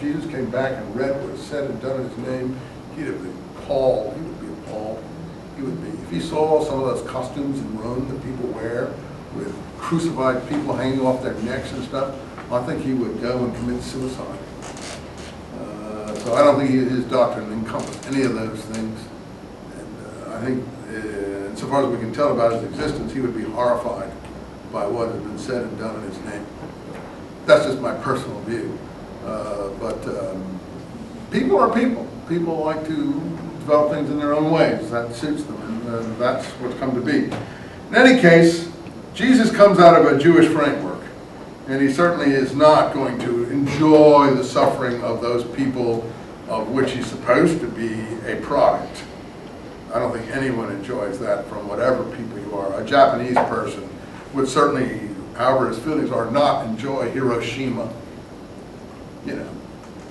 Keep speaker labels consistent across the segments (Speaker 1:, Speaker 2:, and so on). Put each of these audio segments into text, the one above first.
Speaker 1: Jesus came back and read what was said and done in his name, he'd have been appalled. He would be appalled. He would be. If he saw some of those costumes in Rome that people wear with crucified people hanging off their necks and stuff, I think he would go and commit suicide. So I don't think his doctrine encompassed any of those things. And I think, so far as we can tell about his existence, he would be horrified by what had been said and done in his name. That's just my personal view. But people are people. People like to develop things in their own ways. That suits them, and that's what's come to be. In any case, Jesus comes out of a Jewish framework, and he certainly is not going to enjoy the suffering of those people of which he's supposed to be a product. I don't think anyone enjoys that from whatever people you are. A Japanese person would certainly, however his feelings are, not enjoy Hiroshima. You know,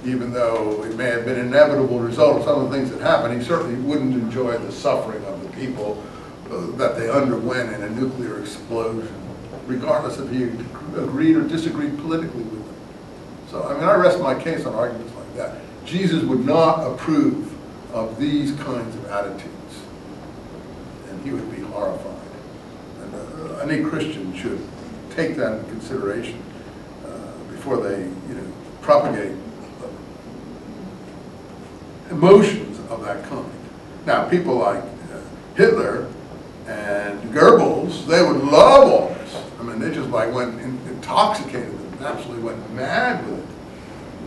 Speaker 1: even though it may have been an inevitable result of some of the things that happened, he certainly wouldn't enjoy the suffering of the people that they underwent in a nuclear explosion, regardless if he agreed or disagreed politically with them. So, I mean, I rest my case on arguments like that. Jesus would not approve of these kinds of attitudes, and he would be horrified. And any Christian should take that into consideration before they, propagate emotions of that kind. Now, people like Hitler and Goebbels, they would love all this. I mean, they just like went intoxicated and absolutely went mad with it.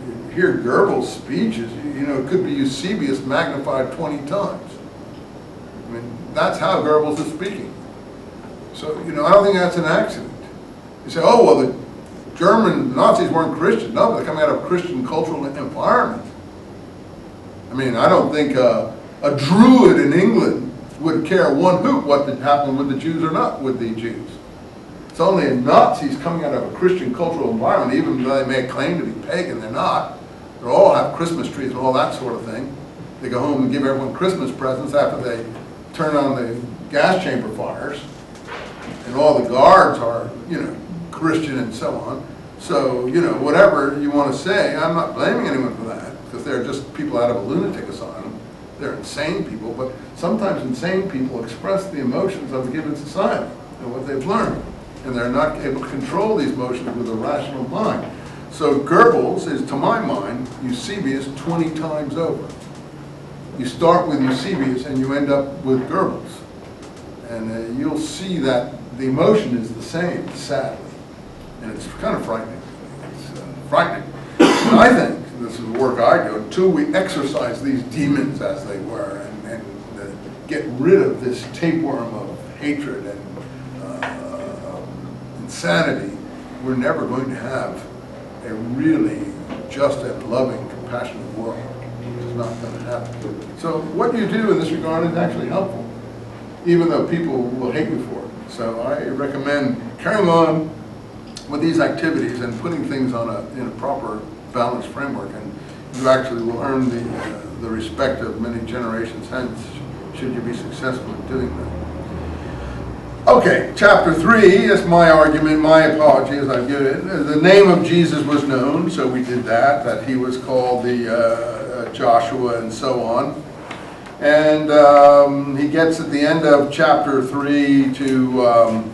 Speaker 1: You hear Goebbels' speeches, it could be Eusebius magnified 20 times. I mean, that's how Goebbels is speaking. So, I don't think that's an accident. You say, oh, well, the German Nazis weren't Christian. No, they're coming out of a Christian cultural environment. I mean, I don't think a Druid in England would care one hoot what had happened with the Jews or not with the Jews. It's only Nazis coming out of a Christian cultural environment, even though they may claim to be pagan, they're not. They all have Christmas trees and all that sort of thing. They go home and give everyone Christmas presents after they turn on the gas chamber fires. And all the guards are, Christian and so on. So, whatever you want to say, I'm not blaming anyone for that, because they're just people out of a lunatic asylum. They're insane people, but sometimes insane people express the emotions of a given society and what they've learned. And they're not able to control these emotions with a rational mind. So Goebbels is, to my mind, Eusebius 20 times over. You start with Eusebius and you end up with Goebbels. And you'll see that the emotion is the same, sadly. And it's kind of frightening. It's frightening. And I think, and this is the work I do, until we exorcise these demons as they were and get rid of this tapeworm of hatred and insanity, we're never going to have a really just and loving, compassionate world. It's just not going to happen. So what you do in this regard is actually helpful, even though people will hate me for it. So I recommend carrying on with these activities and putting things in a proper, balanced framework, and you actually will earn the respect of many generations hence, should you be successful in doing that. Okay, chapter 3 is my argument, my apology as I give it. The name of Jesus was known, so we did that he was called the Joshua and so on. And he gets at the end of chapter 3 to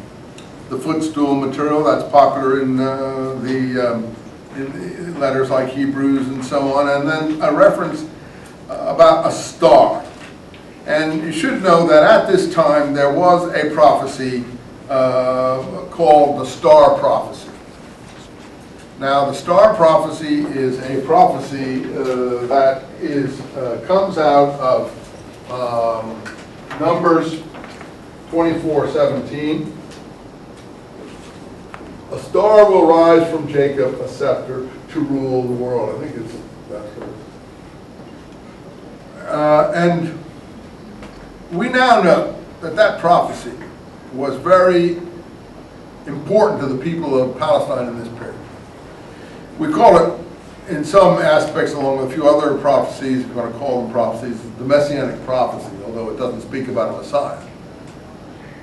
Speaker 1: the footstool material that's popular in in letters like Hebrews and so on, and then a reference about a star. And you should know that at this time there was a prophecy called the star prophecy. Now the star prophecy is a prophecy that comes out of Numbers 24:17. A star will rise from Jacob, a scepter to rule the world. I think it's that. And we now know that prophecy was very important to the people of Palestine in this period. We call it, in some aspects, along with a few other prophecies, if you want to call them prophecies, the Messianic prophecy, although it doesn't speak about a Messiah.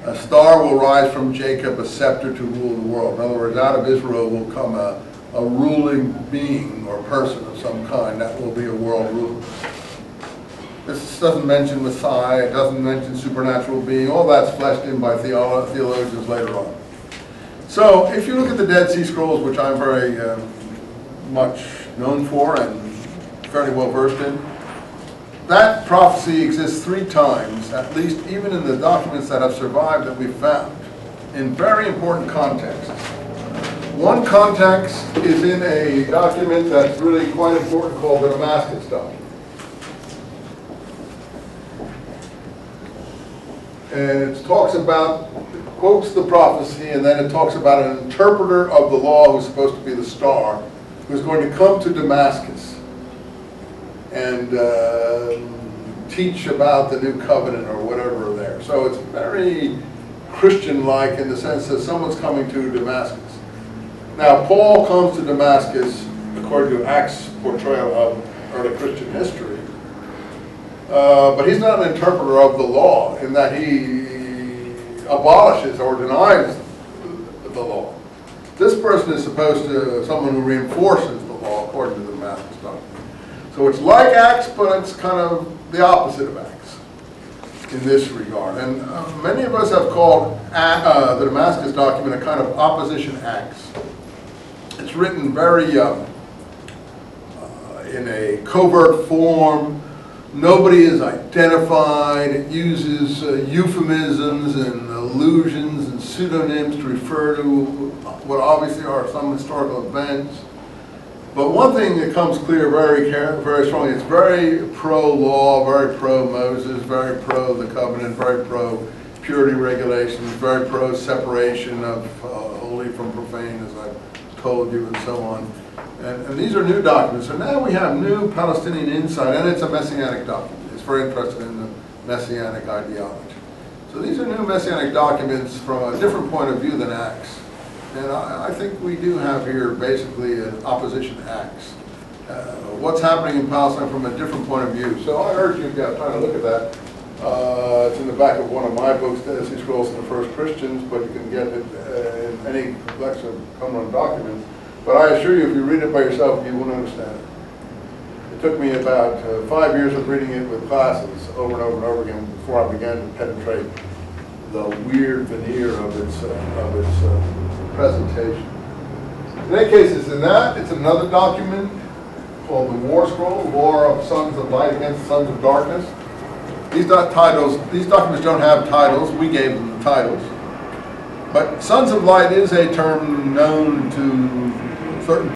Speaker 1: A star will rise from Jacob, a scepter to rule the world. In other words, out of Israel will come a a ruling being or person of some kind that will be a world ruler. This doesn't mention Messiah, it doesn't mention supernatural being, all that's fleshed in by theologians later on. So if you look at the Dead Sea Scrolls, which I'm very much known for and fairly well versed in, that prophecy exists 3 times, at least even in the documents that have survived that we've found, in very important contexts. One context is in a document that's really quite important called the Damascus document. And it talks about, quotes the prophecy, and then it talks about an interpreter of the law who's supposed to be the star, who's going to come to Damascus and teach about the new covenant or whatever there. So it's very Christian-like in the sense that someone's coming to Damascus. Now, Paul comes to Damascus, according to Acts' portrayal of early Christian history, but he's not an interpreter of the law in that he abolishes or denies the law. This person is supposed to, someone who reinforces the law according to the Damascus document. So it's like Acts, but it's kind of the opposite of Acts in this regard. And many of us have called the Damascus document a kind of opposition Acts. It's written very in a covert form. Nobody is identified. It uses euphemisms and allusions and pseudonyms to refer to what obviously are some historical events. But one thing that comes clear very strongly, it's very pro-law, very pro-Moses, very pro the covenant, very pro-purity regulations, very pro-separation of holy from profane, as I've told you, and so on. And these are new documents. So now we have new Palestinian insight, and it's a Messianic document. It's very interested in the Messianic ideology. So these are new Messianic documents from a different point of view than Acts. And I think we do have here basically an opposition to Acts. What's happening in Palestine from a different point of view. So I urge you to try to look at that. It's in the back of one of my books, Dead Sea Scrolls and the First Christians, but you can get it in any collection of Qumran documents. But I assure you, if you read it by yourself, you won't understand it. It took me about 5 years of reading it with classes over and over and over again before I began to penetrate the weird veneer of its presentation. In any case, it's in that. It's another document called the War Scroll, War of Sons of Light against Sons of Darkness. These documents don't have titles. We gave them the titles. But Sons of Light is a term known to certain